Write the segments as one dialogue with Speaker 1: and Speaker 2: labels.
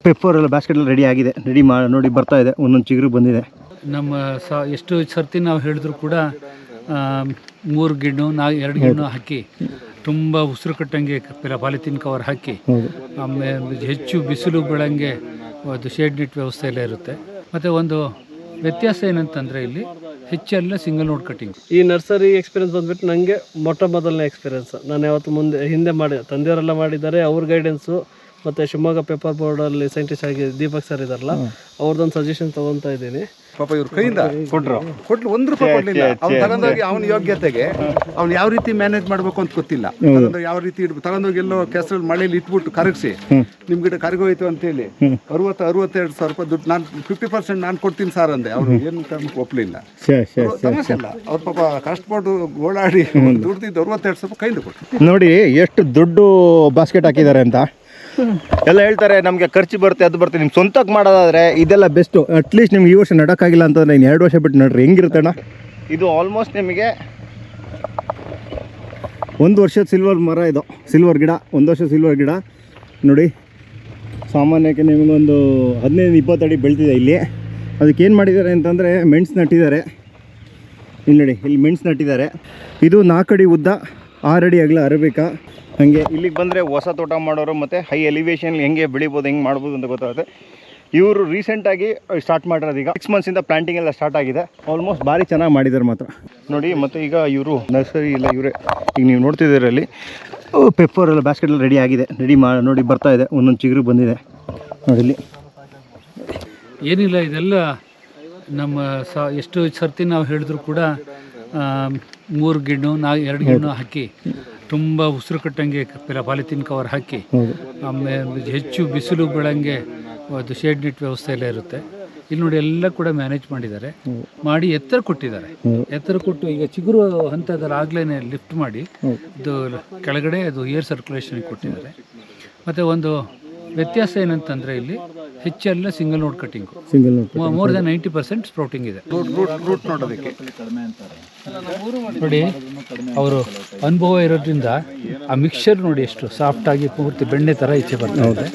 Speaker 1: Pepper ಎಲ್ಲ basket ಎಲ್ಲ ready ಆಗಿದೆ. ನೋಡಿ ಬರ್ತಾ ಇದೆ, ಒಂದೊಂದು ಚಿಗುರು ಬಂದಿದೆ.
Speaker 2: ನಮ್ಮ ಎಷ್ಟು ಸರ್ತಿ ನಾವು ಹೇಳಿದ್ರು ಕೂಡ 3 ಗಿಣ್ಣು 2 ಗಿಣ್ಣು ಹಾಕಿ ತುಂಬ ಉಸಿರು ಕಟ್ಟಂಗೆ ಪಾಲಿಥೀನ್ ಕವರ್ ಹಾಕಿ ಆಮೇಲೆ ಹೆಚ್ಚು ಬಿಸಿಲು ಬೀಳಂಗೆ ಒಂದು ಶೇಡ್ ನೆಟ್ ವ್ಯವಸ್ಥೆ ಎಲ್ಲ ಇರುತ್ತೆ. ಮತ್ತು ಒಂದು ವ್ಯತ್ಯಾಸ ಏನಂತಂದರೆ ಇಲ್ಲಿ ಹೆಚ್ಚೆಲ್ಲ ಸಿಂಗಲ್ ನೋಡ್ ಕಟ್ಟಿಂಗ್.
Speaker 3: ಈ ನರ್ಸರಿ ಎಕ್ಸ್ಪೀರಿಯನ್ಸ್ ಬಂದ್ಬಿಟ್ಟು ನನಗೆ ಮೊದಲನೇ ಎಕ್ಸ್ಪೀರಿಯನ್ಸ್. ನಾನು ಯಾವತ್ತು ಹಿಂದೆ ತಂದೆಯವರೆಲ್ಲ ಮಾಡಿದ್ದಾರೆ, ಅವ್ರ ಗೈಡೆನ್ಸು ಮತ್ತು ಶಿವಮೊಗ್ಗ ಪೇಪರ್ ಬೋರ್ಡಲ್ಲಿ ಸೈಂಟಿಸ್ಟ್ ಆಗಿ ದೀಪಕ್ ಸರ್ ಇದಾರಲ್ಲ, ಅವ್ರದ್ದೊಂದು ಸಜೆಷನ್ ತೊಗೊತಾ ಇದ್ದೀನಿ.
Speaker 4: ಪಾಪ ಇವ್ರ ಕೈಯಿಂದ ಕೊಟ್ರು 1 ರೂಪಾಯಿ ಕೊಡಲಿಲ್ಲ. ಅವ್ನು ತಗೊಂಡೋಗಿ ಅವನ ಯೋಗ್ಯತೆಗೆ ಅವ್ನು ಯಾವ ರೀತಿ ಮ್ಯಾನೇಜ್ ಮಾಡಬೇಕು ಅಂತ ಗೊತ್ತಿಲ್ಲ. ತಗೊಂಡೋಗಿ ಯಾವ ರೀತಿ ತಗೊಂಡೋಗಿ ಎಲ್ಲೋ ಕೆಸರಲ್ಲಿ ಮಳೆಯಲ್ಲಿ ಇಟ್ಬಿಟ್ಟು ಕರಗಿಸಿ ನಿಮ್ ಗಿಡ ಕರಗೋಯ್ತು ಅಂತೇಳಿ 62 ಸಾವಿರ ರೂಪಾಯಿ ದುಡ್ಡು ನಾನು 50% ನಾನು ಕೊಡ್ತೀನಿ ಸರ್ ಅಂದೆ. ಅವ್ರು ಏನು ಒಪ್ಪಲಿಲ್ಲ. ಸಮಸ್ಯೆ ಇಲ್ಲ, ಅವ್ರ ಪಾಪ ಕಷ್ಟಪಟ್ಟು ಓಡಾಡಿ ದುಡ್ದಿದ್ದು 62 ಸಾವಿರ ರೂಪಾಯಿ ಕೈಯಿಂದ ಕೊಟ್ಟು.
Speaker 1: ನೋಡಿ ಎಷ್ಟು ದುಡ್ಡು ಬಾಸ್ಕೆಟ್ ಹಾಕಿದ್ದಾರೆ ಅಂತ ಎಲ್ಲ ಹೇಳ್ತಾರೆ. ನಮಗೆ ಖರ್ಚು ಬರುತ್ತೆ, ಅದು ಬರುತ್ತೆ. ನಿಮ್ಮ ಸ್ವಂತಕ್ಕೆ ಮಾಡೋದಾದರೆ ಇದೆಲ್ಲ ಬೆಸ್ಟು. ಅಟ್ಲೀಸ್ಟ್ ನಿಮ್ಗೆ ಈ ವರ್ಷ ನಡೋಕ್ಕಾಗಿಲ್ಲ ಅಂತಂದರೆ ಇನ್ನು 2 ವರ್ಷ ಬಿಟ್ಟು ನಡ್ರಿ, ಹೆಂಗಿರುತ್ತಣ್ಣ ಇದು. ಆಲ್ಮೋಸ್ಟ್ ನಿಮಗೆ 1 ವರ್ಷದ ಸಿಲ್ವರ್ ಮರ, ಇದು ಸಿಲ್ವರ್ ಗಿಡ, 1 ವರ್ಷ ಸಿಲ್ವರ್ ಗಿಡ ನೋಡಿ. ಸಾಮಾನ್ಯಕ್ಕೆ ನಿಮಗೊಂದು 15-20 ಅಡಿ ಬೆಳೆದಿದೆ ಇಲ್ಲಿ. ಅದಕ್ಕೆ ಏನು ಮಾಡಿದ್ದಾರೆ ಅಂತಂದರೆ ಮೆಣಸು ನಟ್ಟಿದ್ದಾರೆ. ಇಲ್ಲಿ ನೋಡಿ, ಇಲ್ಲಿ ಮೆಣಸು ನಟ್ಟಿದ್ದಾರೆ. ಇದು 4 ಅಡಿ ಉದ್ದ, 6 ಅಡಿ ಅಗಲ ಅರಬೇಕಾ. ಹಾಗೆ ಇಲ್ಲಿಗೆ ಬಂದರೆ ಹೊಸ ತೋಟ ಮಾಡೋರು ಮತ್ತು ಹೈ ಎಲಿವೇಶನ್ ಹೆಂಗೆ ಬೆಳಿಬೋದು, ಹೆಂಗೆ ಮಾಡ್ಬೋದು ಅಂತ ಗೊತ್ತಾಗುತ್ತೆ. ಇವರು ರೀಸೆಂಟಾಗಿ ಸ್ಟಾರ್ಟ್ ಮಾಡಿರೋದು. ಈಗ 6 ಮಂತ್ಸಿಂದ ಪ್ಲಾಂಟಿಂಗ್ ಎಲ್ಲ ಸ್ಟಾರ್ಟ್ ಆಗಿದೆ. ಆಲ್ಮೋಸ್ಟ್ ಭಾರಿ ಚೆನ್ನಾಗಿ ಮಾಡಿದ್ದಾರೆ ಮಾತ್ರ ನೋಡಿ. ಮತ್ತು ಈಗ ಇವರು ನರ್ಸರಿ ಇಲ್ಲ ಇವರೇ. ಈಗ ನೀವು ನೋಡ್ತಿದ್ದೀರಲ್ಲಿ ಪೆಪ್ಪರ್ ಎಲ್ಲ ಬ್ಯಾಸ್ಕೆಟ್ ಎಲ್ಲ ರೆಡಿ ಆಗಿದೆ. ನೋಡಿ ಬರ್ತಾ ಇದೆ, ಒಂದೊಂದು ಚಿಗುರು ಬಂದಿದೆ ನೋಡಿ. ಇಲ್ಲಿ
Speaker 2: ಏನಿಲ್ಲ, ಇದೆಲ್ಲ ನಮ್ಮ ಎಷ್ಟು ಸರ್ತಿ ನಾವು ಹೇಳಿದ್ರು ಕೂಡ 3 ಗಿಣ್ಣು 2 ಗಿಣ್ಣು ಹಾಕಿ ತುಂಬ ಉಸಿರು ಕಟ್ಟಂಗೆ ಪಾಲಿಥೀನ್ ಕವರ್ ಹಾಕಿ ಆಮೇಲೆ ಹೆಚ್ಚು ಬಿಸಿಲು ಬೀಳಂಗೆ ಒಂದು ಶೇಡ್ ನೆಟ್ ವ್ಯವಸ್ಥೆ ಎಲ್ಲ ಇರುತ್ತೆ. ಇಲ್ಲಿ ನೋಡಿ ಎಲ್ಲ ಕೂಡ ಮ್ಯಾನೇಜ್ ಮಾಡಿದ್ದಾರೆ, ಮಾಡಿ ಎತ್ತರ ಕೊಟ್ಟಿದ್ದಾರೆ. ಎತ್ತರ ಕೊಟ್ಟು ಈಗ ಚಿಗುರು ಹಂತದಲ್ಲಿ ಆಗ್ಲೇ ಲಿಫ್ಟ್ ಮಾಡಿ ಇದು ಕೆಳಗಡೆ ಅದು ಏರ್ ಸರ್ಕ್ಯುಲೇಷನ್ ಕೊಟ್ಟಿದ್ದಾರೆ. ಮತ್ತು ಒಂದು ವ್ಯತ್ಯಾಸ ಏನಂತಂದರೆ ಇಲ್ಲಿ ಹೆಚ್ಚೆಲ್ಲ ಸಿಂಗಲ್ ನೋಡ್ ಕಟ್ಟಿಂಗು, ಮೋರ್ ದನ್ 90% ಸ್ಪ್ರೌಟಿಂಗ್ ಇದೆ.
Speaker 4: ರೂಟ್ ನೋಡೋದಕ್ಕೆ
Speaker 2: ನೋಡಿ, ಅವರು ಅನುಭವ ಇರೋದ್ರಿಂದ ಆ ಮಿಕ್ಸರ್ ನೋಡಿ ಎಷ್ಟು ಸಾಫ್ಟಾಗಿ ಪೂರ್ತಿ ಬೆಣ್ಣೆ ಥರ ಈಚೆ ಬರ್ತಾ ಇದೆ.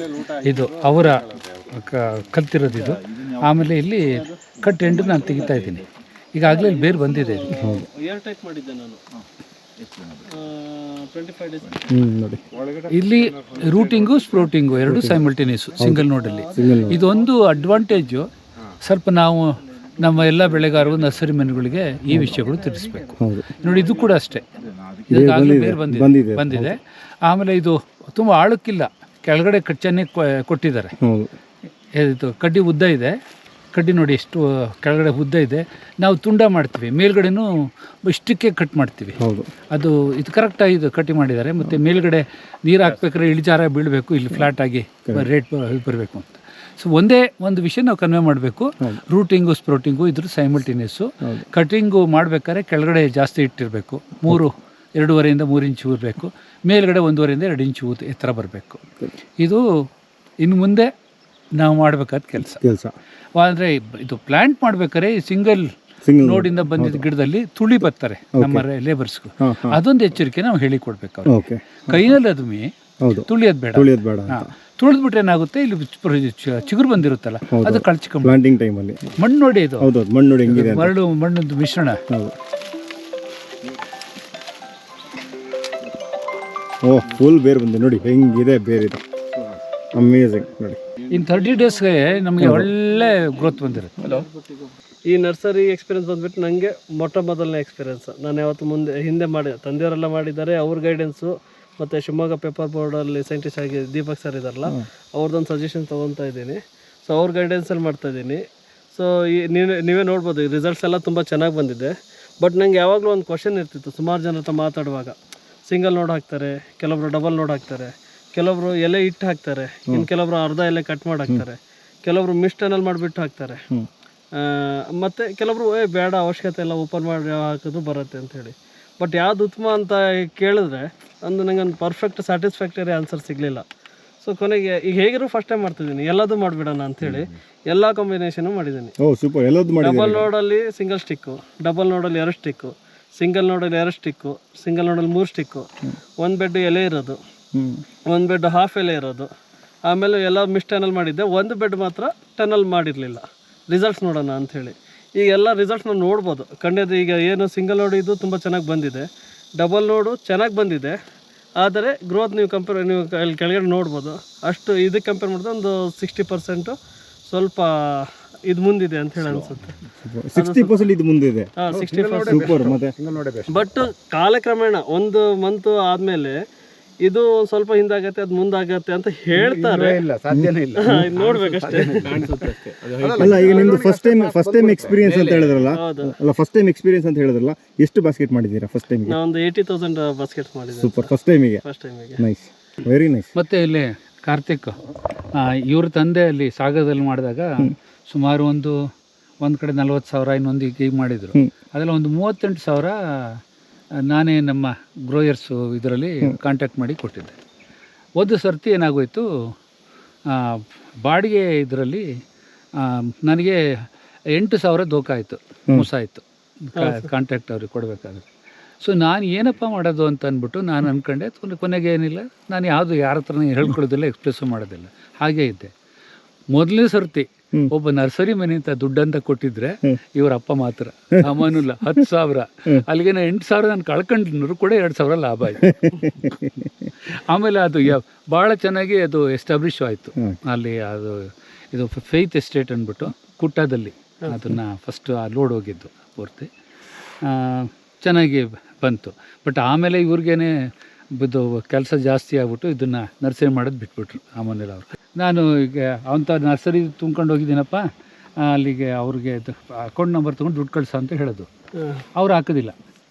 Speaker 2: ಇದು ಅವರ ಕಲ್ತಿರೋದು ಇದು. ಆಮೇಲೆ ಇಲ್ಲಿ ಕಟ್ ಎಂಡು ನಾನು ತೆಗಿತಾ ಇದ್ದೀನಿ. ಈಗಾಗಲೇ ಇಲ್ಲಿ ಬೇರೆ ಬಂದಿದೆ.
Speaker 3: ಏರ್ ಟೈಪ್ ಮಾಡಿದ್ದೆ ನಾನು 25 ಡೇಸ್.
Speaker 2: ನೋಡಿ, ಇಲ್ಲಿ ರೂಟಿಂಗು ಸ್ಪ್ರೌಟಿಂಗು ಎರಡು ಸೈಮಲ್ಟೇನಿಯಸ್ ಸಿಂಗಲ್ ನೋಡಲ್ಲಿ. ಇದೊಂದು ಅಡ್ವಾಂಟೇಜು. ಸ್ವಲ್ಪ ನಾವು ನಮ್ಮ ಎಲ್ಲ ಬೆಳೆಗಾರರು ನರ್ಸರಿ ಮನೆಗಳಿಗೆ ಈ ವಿಷಯಗಳು ತಿಳಿಸ್ಬೇಕು. ನೋಡಿ, ಇದು ಕೂಡ ಅಷ್ಟೇ, ಇದಕ್ಕಾಗಲೇ ಬೇರೆ ಬಂದಿದೆ. ಆಮೇಲೆ ಇದು ತುಂಬ ಆಳಕ್ಕಿಲ್ಲ, ಕೆಳಗಡೆ ಚೆನ್ನಾಗಿ ಕೊಟ್ಟಿದ್ದಾರೆ. ಇದು ಕಡ್ಡಿ ಉದ್ದ ಇದೆ. ಕಡ್ಡಿ ನೋಡಿ ಎಷ್ಟು ಕೆಳಗಡೆ ಉದ್ದ ಇದೆ. ನಾವು ತುಂಡ ಮಾಡ್ತೀವಿ, ಮೇಲ್ಗಡೆನೂ ಇಷ್ಟಕ್ಕೆ ಕಟ್ ಮಾಡ್ತೀವಿ. ಅದು ಇದು ಕರೆಕ್ಟಾಗಿ ಇದು ಕಟ್ಟಿ ಮಾಡಿದ್ದಾರೆ. ಮತ್ತು ಮೇಲ್ಗಡೆ ನೀರು ಹಾಕ್ಬೇಕಾದ್ರೆ ಇಳಿಜಾರ ಬೀಳಬೇಕು, ಇಲ್ಲಿ ಫ್ಲಾಟಾಗಿ ರೇಟ್ ಬರಬೇಕು ಅಂತ. ಸೊ ಒಂದೇ ಒಂದು ವಿಷಯ ನಾವು ಕನ್ವೆ ಮಾಡಬೇಕು, ರೂಟಿಂಗು ಸ್ಪ್ರೌಟಿಂಗು ಇದ್ರ ಸೈಮಲ್ಟೇನಿಯಸ್ಸು. ಕಟ್ಟಿಂಗು ಮಾಡಬೇಕಾದ್ರೆ ಕೆಳಗಡೆ ಜಾಸ್ತಿ ಇಟ್ಟಿರಬೇಕು, 2.5 ಇಂಚ್ 3 ಇಂಚ್ ಇರಬೇಕು. ಮೇಲ್ಗಡೆ 1.5 ಇಂದ 2 ಇಂಚ್ ಎತ್ತರ ಬರಬೇಕು. ಇದು ಇನ್ನು ಮುಂದೆ ನಾವು ಮಾಡಬೇಕಾದ ಕೆಲಸ. ಅಂದರೆ ಇದು ಪ್ಲ್ಯಾಂಟ್ ಮಾಡ್ಬೇಕಾದ್ರೆ ಸಿಂಗಲ್ ನೋಡಿಂದ ಬಂದಿದ್ದ ಗಿಡದಲ್ಲಿ ತುಳಿ ಬರ್ತಾರೆ ನಮ್ಮ ಲೇಬರ್ಸ್ಗೂ. ಅದೊಂದು ಎಚ್ಚರಿಕೆ ನಾವು ಹೇಳಿಕೊಡ್ಬೇಕು ಅವ್ರಿಗೆ. ಕೈಯಲ್ಲಿ ಅದುಮಿ ತುಳಿಯೋದು ಬೇಡ. ತುಳಿದ್ಬಿಟ್ರೆ ಏನಾಗುತ್ತೆ, ಇಲ್ಲಿ ಚಿಗುರು ಬಂದಿರುತ್ತಲ್ಲ ಅದು ಕಳ್ಚಿಕೊಂಡು
Speaker 1: ಪ್ಲಾಂಟಿಂಗ್ ಟೈಮಲ್ಲಿ
Speaker 2: ಮಣ್ಣು ನೋಡಿ, ಇದು
Speaker 1: ಮಣ್ಣು ನೋಡಿ ಹೆಂಗಿದೆ,
Speaker 2: ಮಣ್ಣದ್ದು ಮಿಶ್ರಣ.
Speaker 1: ಓಹ್, ಫುಲ್ ಬೇರೆ ಬಂದಿದೆ ನೋಡಿ, ಹೆಂಗಿದೆ ಬೇರೆ, ಇದು ಅಮೇಝಿಂಗ್ ನೋಡಿ.
Speaker 2: ಇನ್ 30 ಡೇಸ್ಗೆ ನಮಗೆ ಒಳ್ಳೆ ಗ್ರೋತ್ ಬಂದಿರುತ್ತೆ.
Speaker 3: ಈ ನರ್ಸರಿ ಎಕ್ಸ್ಪೀರಿಯನ್ಸ್ ಬಂದ್ಬಿಟ್ಟು ನನಗೆ ಮೊದಲನೇ ಎಕ್ಸ್ಪೀರಿಯನ್ಸ್. ನಾನು ಯಾವತ್ತು ಹಿಂದೆ ತಂದೆಯವರೆಲ್ಲ ಮಾಡಿದ್ದಾರೆ, ಅವ್ರ ಗೈಡೆನ್ಸು ಮತ್ತು ಶಿವಮೊಗ್ಗ ಪೇಪರ್ ಬೋರ್ಡಲ್ಲಿ ಸೈಂಟಿಸ್ಟ್ ಆಗಿ ದೀಪಕ್ ಸರ್ ಇದಾರಲ್ಲ, ಅವ್ರದ್ದೊಂದು ಸಜೆಷನ್ ತೊಗೊತಾ ಇದ್ದೀನಿ. ಸೊ ಅವ್ರ ಗೈಡೆನ್ಸಲ್ಲಿ ಮಾಡ್ತಾಯಿದ್ದೀನಿ. ಸೊ ನೀವೇ ನೋಡ್ಬೋದು, ಈ ರಿಸಲ್ಟ್ಸ್ ಎಲ್ಲ ತುಂಬ ಚೆನ್ನಾಗಿ ಬಂದಿದೆ. ಬಟ್ ನನಗೆ ಯಾವಾಗಲೂ ಒಂದು ಕ್ವಶನ್ ಇರ್ತಿತ್ತು ಸುಮಾರು ಜನ ಹತ್ರ ಮಾತಾಡುವಾಗ. ಸಿಂಗಲ್ ನೋಡ್ ಹಾಕ್ತಾರೆ, ಕೆಲವೊಬ್ರು ಡಬಲ್ ನೋಡ್ ಹಾಕ್ತಾರೆ, ಕೆಲವೊಬ್ರು ಎಲೆ ಇಟ್ಟು ಹಾಕ್ತಾರೆ, ಇನ್ನು ಕೆಲವೊಬ್ರು ಅರ್ಧ ಎಲೆ ಕಟ್ ಮಾಡಿ ಹಾಕ್ತಾರೆ, ಕೆಲವೊಬ್ರು ಮಿಸ್ಟನಲ್ ಮಾಡಿಬಿಟ್ಟು ಹಾಕ್ತಾರೆ, ಮತ್ತು ಕೆಲವೊಬ್ರು ಬೇಡ ಅವಶ್ಯಕತೆ ಎಲ್ಲ ಓಪನ್ ಮಾಡಿ ಹಾಕಿದ್ರು ಬರುತ್ತೆ ಅಂಥೇಳಿ. ಬಟ್ ಯಾವ್ದು ಉತ್ತಮ ಅಂತ ಕೇಳಿದ್ರೆ ನನಗೆ ಒಂದು ಪರ್ಫೆಕ್ಟ್ ಸ್ಯಾಟಿಸ್ಫ್ಯಾಕ್ಟರಿ ಆನ್ಸರ್ ಸಿಗಲಿಲ್ಲ. ಸೊ ಕೊನೆಗೆ ಈಗ ಹೇಗಿರೋ ಫಸ್ಟ್ ಟೈಮ್ ಮಾಡ್ತಿದ್ದೀನಿ, ಎಲ್ಲದೂ ಮಾಡಿಬಿಡೋಣ ಅಂಥೇಳಿ ಎಲ್ಲ ಕಾಂಬಿನೇಷನು ಮಾಡಿದ್ದೀನಿ. ಡಬಲ್ ನೋಡಲ್ಲಿ ಸಿಂಗಲ್ ಸ್ಟಿಕ್ಕು, ಡಬಲ್ ನೋಡಲ್ಲಿ 2 ಸ್ಟಿಕ್ಕು, ಸಿಂಗಲ್ ನೋಡಲ್ಲಿ 2 ಸ್ಟಿಕ್ಕು, ಸಿಂಗಲ್ ನೋಡಲ್ಲಿ 3 ಸ್ಟಿಕ್ಕು, 1 ಬೆಡ್ ಎಲೆ ಇರೋದು, 1 ಬೆಡ್ ಹಾಫ್ ಎಲೆ ಇರೋದು, ಆಮೇಲೆ ಎಲ್ಲ ಮಿಸ್ ಟನಲ್ ಮಾಡಿದ್ದೆ, ಒಂದು ಬೆಡ್ ಮಾತ್ರ ಟನಲ್ ಮಾಡಿರಲಿಲ್ಲ. ರಿಸಲ್ಟ್ಸ್ ನೋಡೋಣ ಅಂಥೇಳಿ ಈಗ ಎಲ್ಲ ರಿಸಲ್ಟ್ಸ್ನ ನೋಡ್ಬೋದು. ಖಂಡಿತ ಈಗ ಏನು ಸಿಂಗಲ್ ನೋಡು ಇದು ತುಂಬ ಚೆನ್ನಾಗಿ ಬಂದಿದೆ, ಡಬಲ್ ನೋಡು ಚೆನ್ನಾಗಿ ಬಂದಿದೆ. ಆದರೆ ಗ್ರೋತ್ ನೀವು ಅಲ್ಲಿ ಕೆಳಗಡೆ ನೋಡ್ಬೋದು, ಅಷ್ಟು ಇದಕ್ಕೆ ಕಂಪೇರ್ ಮಾಡಿದ್ರೆ ಒಂದು 60% ಸ್ವಲ್ಪ ಇದು ಮುಂದಿದೆ ಅಂತ ಹೇಳಿ ಅನ್ಸುತ್ತೆ.
Speaker 1: 60% ಇದು ಮುಂದಿದೆ.
Speaker 3: 60%
Speaker 1: ಸೂಪರ್. ಮತ್ತೆ
Speaker 3: ಬಟ್ ಕಾಲಕ್ರಮೇಣ ಒಂದು ಮಂತ್ ಆದಮೇಲೆ ಇದು ಸ್ವಲ್ಪ ಹಿಂದಾಗತ್ತೆ, ಅದು ಮುಂದಾಗತ್ತೆ ಅಂತ ಹೇಳ್ತಾರೆ.
Speaker 4: ಸಾಧ್ಯನೇ ಇಲ್ಲ.
Speaker 3: ನೋಡ್ಬೇಕಷ್ಟೇ.
Speaker 1: ಅಲ್ಲ, ಈಗ ನಿಮ್ದು ಫಸ್ಟ್ ಟೈಮ್ ಎಕ್ಸ್ಪೀರಿಯನ್ಸ್ ಅಂತ ಹೇಳಿದ್ರಲ್ಲ, ಅಲ್ಲ ಫಸ್ಟ್ ಟೈಮ್ ಎಕ್ಸ್ಪೀರಿಯನ್ಸ್ ಅಂತ ಹೇಳಿದ್ರಲ್ಲ, ಎಷ್ಟು ಬಾಸ್ಕೆಟ್ ಮಾಡಿದ್ದೀರಾ ಫಸ್ಟ್ ಟೈಮಿಗೆ?
Speaker 3: ನಾನು ಒಂದು 80,000 ಬಾಸ್ಕೆಟ್ಸ್ ಮಾಡಿದ್ದೆ
Speaker 1: ಸೂಪರ್. ಫಸ್ಟ್ ಟೈಮಿಗೆ ನೈಸ್, ವೆರಿ ನೈಸ್.
Speaker 2: ಮತ್ತು ಇಲ್ಲಿ ಕಾರ್ತಿಕ್ ಇವ್ರ ತಂದೆ ಅಲ್ಲಿ ಸಾಗರದಲ್ಲಿ ಮಾಡಿದಾಗ ಸುಮಾರು ಒಂದು ಕಡೆ 40,000, ಇನ್ನೊಂದು ಈಗ ಮಾಡಿದರು. ಅದೆಲ್ಲ ಒಂದು 38,000 ನಾನೇ ನಮ್ಮ ಗ್ರೋಯರ್ಸು ಇದರಲ್ಲಿ ಕಾಂಟ್ಯಾಕ್ಟ್ ಮಾಡಿ ಕೊಟ್ಟಿದ್ದೆ. ಒಂದು ಸರ್ತಿ ಏನಾಗೋಯಿತು, ಬಾಡಿಗೆ ಇದರಲ್ಲಿ ನನಗೆ 8,000 ದೋಖಾಯಿತು, ಮೋಸ ಆಯಿತು ಕಾಂಟ್ಯಾಕ್ಟ್ ಅವ್ರಿಗೆ ಕೊಡಬೇಕಾದ್ರೆ. ಸೊ ನಾನು ಏನಪ್ಪ ಮಾಡೋದು ಅಂತ ಅಂದ್ಬಿಟ್ಟು ನಾನು ಅಂದ್ಕೊಂಡೆ. ಕೊನೆಗೆ ಏನಿಲ್ಲ, ನಾನು ಯಾವುದು ಯಾರ ಹತ್ರನೇ ಹೇಳ್ಕೊಳ್ಳೋದಿಲ್ಲ, ಎಕ್ಸ್ಪ್ರೆಸ್ಸು ಮಾಡೋದಿಲ್ಲ, ಹಾಗೇ ಇದ್ದೆ. ಮೊದಲನೇ ಸರ್ತಿ ಒಬ್ಬ ನರ್ಸರಿ ಮನೆಯಿಂದ ದುಡ್ಡಂತ ಕೊಟ್ಟಿದ್ರೆ ಇವ್ರ ಅಪ್ಪ ಮಾತ್ರ ಅಮ್ಮನಿಲ್ಲ 10,000, ಅಲ್ಲಿಗೆ 8,000 ನಾನು ಕಳ್ಕೊಂಡ್ರು ಕೂಡ 2,000 ಲಾಭ ಆಯಿತು. ಆಮೇಲೆ ಅದು ಭಾಳ ಚೆನ್ನಾಗಿ ಅದು ಎಸ್ಟಾಬ್ಲಿಷ್ ಆಯಿತು ಅಲ್ಲಿ. ಅದು ಇದು ಫೇತ್ ಎಸ್ಟೇಟ್ ಅಂದ್ಬಿಟ್ಟು ಕುಟ್ಟದಲ್ಲಿ ಅದನ್ನು ಫಸ್ಟ್ ಲೋಡ್ ಹೋಗಿದ್ದು ಪೂರ್ತಿ ಚೆನ್ನಾಗಿ ಬಂತು. ಬಟ್ ಆಮೇಲೆ ಇವ್ರಿಗೇನೆ ಇದು ಕೆಲಸ ಜಾಸ್ತಿ ಆಗ್ಬಿಟ್ಟು ಇದನ್ನು ನರ್ಸರಿ ಮಾಡೋದು ಬಿಟ್ಬಿಟ್ರು ಅಮ್ಮನಿಲ್ಲ ಅವರು. ನಾನು ಈಗ ಅವಂಥ ನರ್ಸರಿ ತುಂಬ್ಕೊಂಡು ಹೋಗಿದ್ದೀನಪ್ಪ, ಅಲ್ಲಿಗೆ ಅವ್ರಿಗೆ ಅಕೌಂಟ್ ನಂಬರ್ ತೊಗೊಂಡು ದುಡ್ಡು ಕಳ್ಸೋ ಅಂತ ಹೇಳೋದು. ಅವ್ರು ಹಾಕೋದಿಲ್ಲ,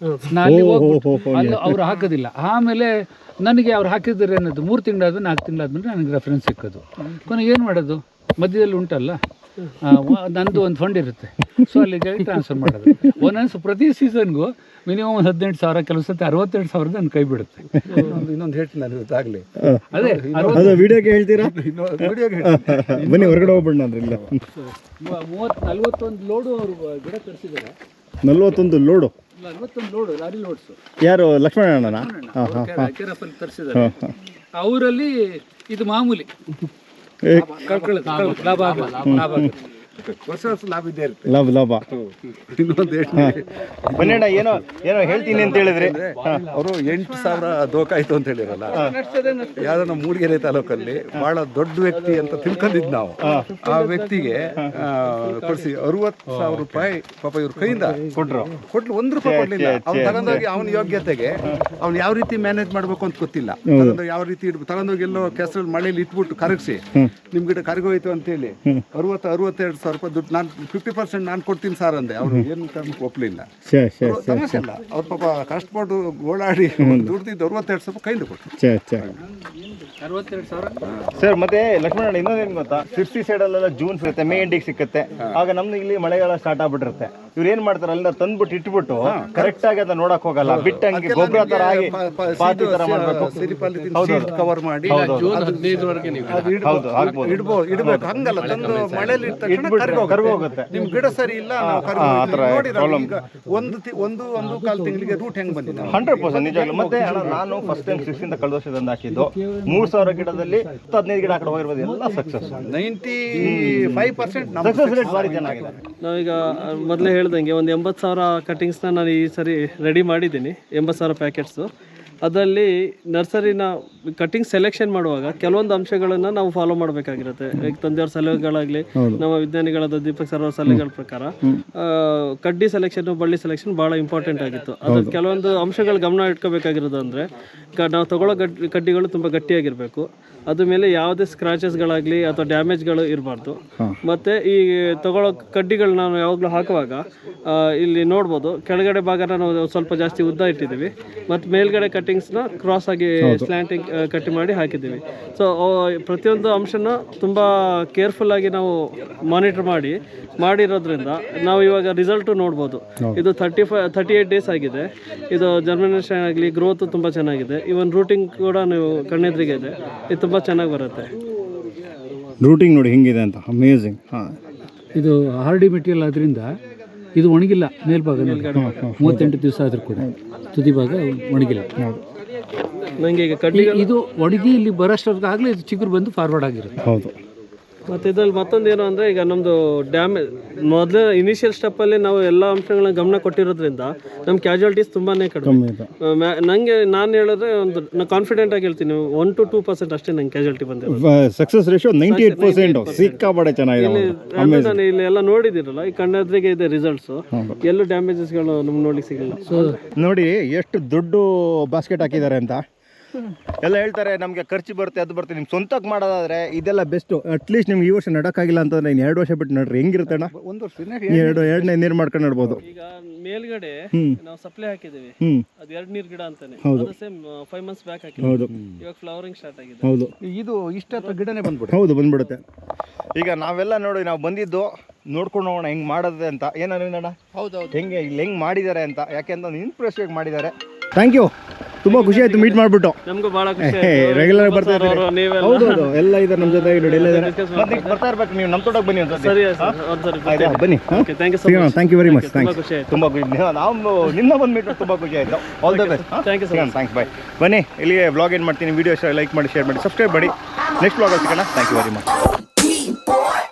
Speaker 2: ನಾನು ಅಲ್ಲಿ ಅವ್ರು ಹಾಕೋದಿಲ್ಲ. ಆಮೇಲೆ ನನಗೆ ಅವ್ರು ಹಾಕಿದ್ರೆ ಅನ್ನೋದು 3 ತಿಂಗಳಾದ್ಮೇಲೆ 4 ತಿಂಗಳಾದ್ಮೇಲೆ ನನಗೆ ರೆಫರೆನ್ಸ್ ಸಿಕ್ಕೋದು. ಕೊನೆಗೆ ಏನು ಮಾಡೋದು, ಮಧ್ಯದಲ್ಲಿ ಉಂಟಲ್ಲ ನಂದು ಒಂದು ಫಂಡ್ ಇರುತ್ತೆ, ಸೊ ಅಲ್ಲಿಗೆ ಟ್ರಾನ್ಸ್ಫರ್ ಮಾಡೋದು. ಒಂದೊಂದು ಪ್ರತಿ ಸೀಸನ್ಗೂ ಮಿನಿಮಮ್ 18,000, ಕೆಲವು ಸತಿ 62,000 ನನ್ನ ಕೈ ಬಿಡುತ್ತೆ.
Speaker 4: ಇನ್ನೊಂದು ಹೇಳ್ತೀನಿ ನಾನು ಇವತ್ತಾಗಲಿ,
Speaker 2: ಅದೇ
Speaker 1: ಅದು ವಿಡಿಯೋಗೆ ಹೇಳ್ತೀರಾ? ಬನ್ನಿ ಹೊರಗಡೆ ಹೋಗ್ಬಿಡೋಣ ಅಂದ್ರೆ. ಇಲ್ಲ
Speaker 2: 41 ಲೋಡು ಅವರು ಗಿಡ ತರಿಸಿದ್ದಾರೆ.
Speaker 1: 41 ಲೋಡು?
Speaker 2: 41 load lorry loads.
Speaker 1: ಯಾರು? ಲಕ್ಷ್ಮಣಣ್ಣನ
Speaker 2: ತರಿಸಿದ್ದಾರೆ. ಅವರಲ್ಲಿ ಇದು ಮಾಮೂಲಿ ಲಾಭ
Speaker 4: ವರ್ಷ ಲಾಭ ಇದ್ದೇ ಇರುತ್ತೆ.
Speaker 1: ಲಾಭ.
Speaker 4: ಇನ್ನೊಂದು
Speaker 1: ಬನ್ನಿಣ್ಣ, ಏನೋ ಹೇಳ್ತೀನಿ ಅಂತ ಹೇಳಿದ್ರೆ
Speaker 4: ಅವರು 8,000 ದೋಖಾಯ್ತು ಅಂತ ಹೇಳಿರಲ್ಲ, ಯಾವ್ದೋ ನಮ್ಮ ಮೂಡಿಗೆರೆ ತಾಲೂಕಲ್ಲಿ ಬಹಳ ದೊಡ್ಡ ವ್ಯಕ್ತಿ ಅಂತ ತಿಳ್ಕೊಂಡಿದ್ ನಾವು. ಆ ವ್ಯಕ್ತಿಗೆ ಕೊಡಿಸಿ 60,000 ರೂಪಾಯಿ ಪಾಪ ಇವ್ರ ಕೈಯಿಂದ ಕೊಟ್ಲು. 1 ರೂಪಾಯಿ ಕೊಡ್ಲಿಲ್ಲ. ಅವ್ನು ತಗೊಂಡೋಗಿ ಅವನ ಯೋಗ್ಯತೆಗೆ ಅವ್ನು ಯಾವ ರೀತಿ ಮ್ಯಾನೇಜ್ ಮಾಡ್ಬೇಕು ಅಂತ ಗೊತ್ತಿಲ್ಲ. ತಗೊಂಡೋಗಿ ಯಾವ ರೀತಿ ತಗೊಂಡೋಗಿ ಎಲ್ಲೋ ಕೆಸರಲ್ಲಿ ಮಳೆಯಲ್ಲಿ ಇಟ್ಬಿಟ್ಟು ಕರಗಿಸಿ ನಿಮ್ ಗಿಡ ಕರಗೋಯ್ತು ಅಂತೇಳಿ 62,000 ರೂಪಾಯಿ ದುಡ್ಡು ನಾನು 50% ನಾನು ಕೊಡ್ತೀನಿ ಸರ್ ಅಂದೆ. ಅವ್ರು ಏನು ಒಪ್ಪಲಿಲ್ಲ. ಸಮಸ್ಯೆ ಇಲ್ಲ, ಅವ್ರ ಪಾಪ ಕಷ್ಟಪಟ್ಟು ಗೋಳಾಡಿ ದುಡ್ದಿದ್ದು 62,000 ರೂಪಾಯಿ ಕೈಯಿಂದ ಕೊಟ್ಟು.
Speaker 2: 62,000.
Speaker 1: ಸರ್ ಮತ್ತೆ ಲಕ್ಷ್ಮಣ ಇನ್ನೊಂದೇನು ಗೊತ್ತಾ, ಸಿರ್ಸಿ ಸೈಡಲ್ಲೆಲ್ಲ ಜೂನ್ ಸಿಗುತ್ತೆ, ಮೇ ಎಂಡಿಗೆ ಸಿಕ್ಕತ್ತೆ. ಆಗ ನಮ್ದು ಇಲ್ಲಿ ಮಳೆಗಾಲ ಸ್ಟಾರ್ಟ್ ಆಗ್ಬಿಟ್ಟಿರುತ್ತೆ. ಇವ್ರು ಏನ್ ಮಾಡ್ತಾರೆ, ಅಲ್ಲಿಂದ ತಂದ್ಬಿಟ್ಟು ಇಟ್ಬಿಟ್ಟು ಕರೆಕ್ಟ್ ಆಗಿ ಅದನ್ನ ನೋಡಕ್ ಹೋಗಲ್ಲ, ಬಿಟ್ಟಂಗೆ ಗೊಬ್ಬರ ತರ ಆಗಿ ಪಾತಿ ತರ ಮಾಡ್ಬೇಕು,
Speaker 4: ಕವರ್ ಮಾಡಿ ಇಡ್ಬೇಕು. ಹಂಗಲ್ಲ, ತಂದು ಮಳೆಯಲ್ಲಿ
Speaker 1: ಕರ್ಗೋಗುತ್ತೆ.
Speaker 4: ನಿಮ್ ಗಿಡ ಸರಿ ಇಲ್ಲ, ಒಂದು ಕಾಲು ತಿಂಗಳಿಗೆ ರೂಟ್ ಹೆಂಗ್ ಬಂದಿದೆ
Speaker 1: 100% ನಿಜವಾಗ್ಲು. ಮತ್ತೆ ನಾನು ಫಸ್ಟ್ ಟೈಮ್ 6 ಕಳೆದ ವರ್ಷದಿಂದ ಹಾಕಿದ್ದು 3,000 ಗಿಡದಲ್ಲಿ 15 ಗಿಡ ಹಾಕಿ ಹೋಗಿರ್ಬೋದು. ಎಲ್ಲ ಸಕ್ಸಸ್,
Speaker 4: 95%
Speaker 1: ಸಕ್ಸಸ್ ರೇಟ್ ಭಾರಿ ಚೆನ್ನಾಗಿದೆ.
Speaker 3: ನಾವೀಗ ಮೊದಲೇ ಹೇಳ್ದಂಗೆ ಒಂದು 80,000 ಕಟಿಂಗ್ಸ್ನ ನಾನು ಈ ಸರಿ ರೆಡಿ ಮಾಡಿದ್ದೀನಿ, 80,000 ಪ್ಯಾಕೆಟ್ಸು. ಅದರಲ್ಲಿ ನರ್ಸರಿನ ಕಟಿಂಗ್ ಸೆಲೆಕ್ಷನ್ ಮಾಡುವಾಗ ಕೆಲವೊಂದು ಅಂಶಗಳನ್ನು ನಾವು ಫಾಲೋ ಮಾಡಬೇಕಾಗಿರುತ್ತೆ. ಈಗ ತಂದೆಯವ್ರ ಸಲಹೆಗಳಾಗಲಿ, ನಮ್ಮ ವಿಜ್ಞಾನಿಗಳಾದ ದೀಪಕ್ ಸರ್ ಅವ್ರ ಸಲಹೆಗಳ ಪ್ರಕಾರ ಕಡ್ಡಿ ಸೆಲೆಕ್ಷನ್, ಬಳ್ಳಿ ಸೆಲೆಕ್ಷನ್ ಭಾಳ ಇಂಪಾರ್ಟೆಂಟ್ ಆಗಿತ್ತು. ಅದ್ರಲ್ಲಿ ಕೆಲವೊಂದು ಅಂಶಗಳು ಗಮನ ಇಟ್ಕೋಬೇಕಾಗಿರೋದು ಅಂದರೆ, ನಾವು ತಗೊಳ್ಳೋ ಕಡ್ಡಿಗಳು ತುಂಬ ಗಟ್ಟಿಯಾಗಿರಬೇಕು, ಅದ್ರ ಮೇಲೆ ಯಾವುದೇ ಸ್ಕ್ರಾಚಸ್ಗಳಾಗಲಿ ಅಥವಾ ಡ್ಯಾಮೇಜ್ಗಳು ಇರಬಾರ್ದು. ಮತ್ತು ಈ ತಗೊಳ್ಳೋ ಕಡ್ಡಿಗಳು ನಾವು ಯಾವಾಗಲೂ ಹಾಕುವಾಗ ಇಲ್ಲಿ ನೋಡ್ಬೋದು, ಕೆಳಗಡೆ ಭಾಗನ ನಾವು ಸ್ವಲ್ಪ ಜಾಸ್ತಿ ಉದ್ದ ಇಟ್ಟಿದ್ದೀವಿ ಮತ್ತು ಮೇಲ್ಗಡೆ ಕಟ್ಟಿಂಗ್ಸ್ನ ಕ್ರಾಸ್ ಆಗಿ ಸ್ಲ್ಯಾಂಟಿಂಗ್ ಕಟ್ ಮಾಡಿ ಹಾಕಿದ್ದೀವಿ. ಸೊ ಪ್ರತಿಯೊಂದು ಅಂಶನ ತುಂಬ ಕೇರ್ಫುಲ್ಲಾಗಿ ನಾವು ಮಾನಿಟರ್ ಮಾಡಿರೋದ್ರಿಂದ ನಾವು ಇವಾಗ ರಿಸಲ್ಟು ನೋಡ್ಬೋದು. ಇದು 38 ಡೇಸ್ ಆಗಿದೆ. ಇದು ಜರ್ಮಿನೇಷನ್ ಆಗಲಿ, ಗ್ರೋತ್ ತುಂಬ ಚೆನ್ನಾಗಿದೆ. ಇವನ್ ರೂಟಿಂಗ್ ಕೂಡ ನೀವು ಕಣ್ಣೆದ್ರಿಗೆ ಇದೆ, ಇದು ತುಂಬ ಚೆನ್ನಾಗಿ ಬರುತ್ತೆ.
Speaker 1: ರೂಟಿಂಗ್ ನೋಡಿ ಹೆಂಗಿದೆ ಅಂತ, ಅಮೇಝಿಂಗ್.
Speaker 2: ಇದು ಹಾರ್ಡಿ ಮೆಟೀರಿಯಲ್ ಆದ್ರಿಂದ ಇದು ಒಣಗಿಲ್ಲ. ಮೇಲ್ಭಾಗ 38 ದಿವಸ ಆದರೂ ಕೂಡ ತುದಿ ಭಾಗ ಒಣಗಿಲ್ಲ.
Speaker 3: ನಂಗೆ ಈಗ ಕಡ್ಡಿ
Speaker 2: ಇದು ಒಣಗಿ ಇಲ್ಲಿ ಬರೋಷ್ಟೊತ್ತಿಗಾಗಲೇ ಇದು ಚಿಗುರು ಬಂದು ಫಾರ್ವರ್ಡ್ ಆಗಿರುತ್ತೆ.
Speaker 1: ಹೌದು.
Speaker 3: ಮತ್ತು ಇದ್ರಲ್ಲಿ ಮತ್ತೊಂದು ಏನು ಅಂದರೆ ಈಗ ನಮ್ಮದು ಡ್ಯಾಮೇಜ್ ಮೊದಲೇ ಇನಿಷಿಯಲ್ ಸ್ಟೆಪ್ಪಲ್ಲಿ ನಾವು ಎಲ್ಲ ಅಂಶಗಳನ್ನ ಗಮನ ಕೊಟ್ಟಿರೋದ್ರಿಂದ ನಮ್ಮ ಕ್ಯಾಜುಯಾಲಿಟೀಸ್ ತುಂಬಾ ಕಡಿಮೆ. ನಾನು ಹೇಳಿದ್ರೆ ನಾನು ಕಾನ್ಫಿಡೆಂಟ್ ಆಗಿ ಹೇಳ್ತೀನಿ 1 to 2% ಅಷ್ಟೇ ನಂಗೆ ಕ್ಯಾಜುಯಾಲಿಟಿ ಬಂದಿರೋದು.
Speaker 1: Success ratio 98%. ಸಿಕ್ಕಾಪಟ್ಟೆ ಚೆನ್ನಾಗಿದೆ.
Speaker 3: ನಾನು ಇಲ್ಲಿ ಎಲ್ಲ ನೋಡಿದಿರಲ್ಲ, ಈ ಕಣ್ಣೆದ್ರಿಗೆ ಇದೆ ರಿಸಲ್ಟ್ಸು. ಎಲ್ಲೂ ಡ್ಯಾಮೇಜಸ್ಗಳು ನಮ್ಗೆ ನೋಡ್ಲಿಕ್ಕೆ ಸಿಗಲ್ಲ. ಸೊ
Speaker 1: ನೋಡಿ ಎಷ್ಟು ದೊಡ್ಡ ಬಾಸ್ಕೆಟ್ ಹಾಕಿದ್ದಾರೆ ಅಂತ. ಎಲ್ಲ ಹೇಳ್ತಾರೆ ನಮಗೆ ಖರ್ಚು ಬರುತ್ತೆ, ಅದು ಬರುತ್ತೆ. ನಿಮ್ಮ ಸ್ವಂತಕ್ಕೆ ಮಾಡೋದಾದ್ರೆ ಇದೆಲ್ಲ ಬೆಸ್ಟು. ಅಟ್ಲೀಸ್ಟ್ ನಿಮ್ಗೆ ಈ ವರ್ಷ ನಡಕ್ಕಾಗಿಲ್ಲ ಅಂತಂದ್ರೆ ಇನ್ನು 2 ವರ್ಷ ಬಿಟ್ಟು ನಡ್ರಿ, ಹೆಂಗಿರುತ್ತೆ ಅಣ್ಣ?
Speaker 4: 1 ವರ್ಷ
Speaker 1: ಎರಡನೇ ನೀರು ಮಾಡ್ಕೊಂಡು ನಡ್ಬೋದು.
Speaker 3: ಈಗ ಮೇಲ್ಗಡೆ ನಾವು ಸಪ್ಲೈ ಹಾಕಿದ್ದೀವಿ, ಅದು 2 ನೀರು ಗಿಡ ಅಂತಾನೆ. ಅದು ಸೇಮ್ 5 months ಬ್ಯಾಕ್ ಹಾಕಿದ್ವಿ.
Speaker 1: ಹೌದು.
Speaker 3: ಇವಾಗ ಫ್ಲವರಿಂಗ್ ಸ್ಟಾರ್ಟ್ ಆಗಿದೆ.
Speaker 1: ಹೌದು.
Speaker 4: ಇದು ಇಷ್ಟ ಗಿಡನೇ ಬಂದ್ಬಿಡುತ್ತೆ.
Speaker 1: ಹೌದು, ಬಂದ್ಬಿಡುತ್ತೆ. ಈಗ ನಾವೆಲ್ಲ ನೋಡಿ, ನಾವು ಬಂದಿದ್ದು ನೋಡ್ಕೊಂಡು ಹೋಗೋಣ ಹೆಂಗೆ ಮಾಡೋದು ಅಂತ. ಏನಣ್ಣ
Speaker 4: ಹೌದೌದು,
Speaker 1: ಹೆಂಗೆ ಇಲ್ಲಿ ಹೆಂಗೆ ಮಾಡಿದ್ದಾರೆ ಅಂತ. ಯಾಕೆಂದ್ರೆ ಇನ್ಸ್ಪ್ರೆಸಿವ್ ಮಾಡಿದ್ದಾರೆ. ಥ್ಯಾಂಕ್ ಯು, ತುಂಬ ಖುಷಿ ಆಯ್ತು ಮೀಟ್ ಮಾಡಿಬಿಟ್ಟು.
Speaker 3: ನಮಗೂ ಭಾಳ ಖುಷಿ.
Speaker 1: ರೆಗ್ಯುಲರ್ ಬರ್ತಾ ಇದ್ದಾರೆ.
Speaker 3: ನೀವೆಲ್ಲ
Speaker 1: ಹೌದು, ಎಲ್ಲ ಇದ್ದಾರೆ ನಮ್ಮ ಜೊತೆ. ನೋಡಿ ಎಲ್ಲ ಇದ್ದಾರೆ. ಮತ್ತೆ ಬರ್ತಾ ಇರ್ಬೇಕು ನೀವು ನಮ್ಮ ತೋಟಕ್ಕೆ ಬನ್ನಿ ಅಂತ.
Speaker 3: ಸರಿ
Speaker 1: ಬನ್ನಿ.
Speaker 3: Thank you so much.
Speaker 1: Thank you very much. Thanks.
Speaker 3: ಖುಷಿ ಆಯ್ತು.
Speaker 1: ತುಂಬ ಖುಷಿ. ನಾವು ನಿನ್ನ ಬಂದ್ಬಿಟ್ಟು ತುಂಬ ಖುಷಿ ಆಯಿತು. All the best.
Speaker 3: Thank you so much.
Speaker 1: Thanks. Bye. ಬನ್ನಿ, ಇಲ್ಲಿಗೆ ವ್ಲಾಗ್ ಏನು ಮಾಡ್ತೀನಿ. ವಿಡಿಯೋ ಇಷ್ಟ ಲೈಕ್ ಮಾಡಿ, ಶೇರ್ ಮಾಡಿ, ಸಬ್ಸ್ಕ್ರೈಬ್ ಮಾಡಿ. ನೆಕ್ಸ್ಟ್ ವ್ಲಾಗ್ ಸಿಗೋಣ. Thank you very much.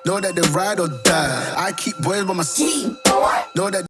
Speaker 5: Know that they ride or die. I keep boys by my side. Know that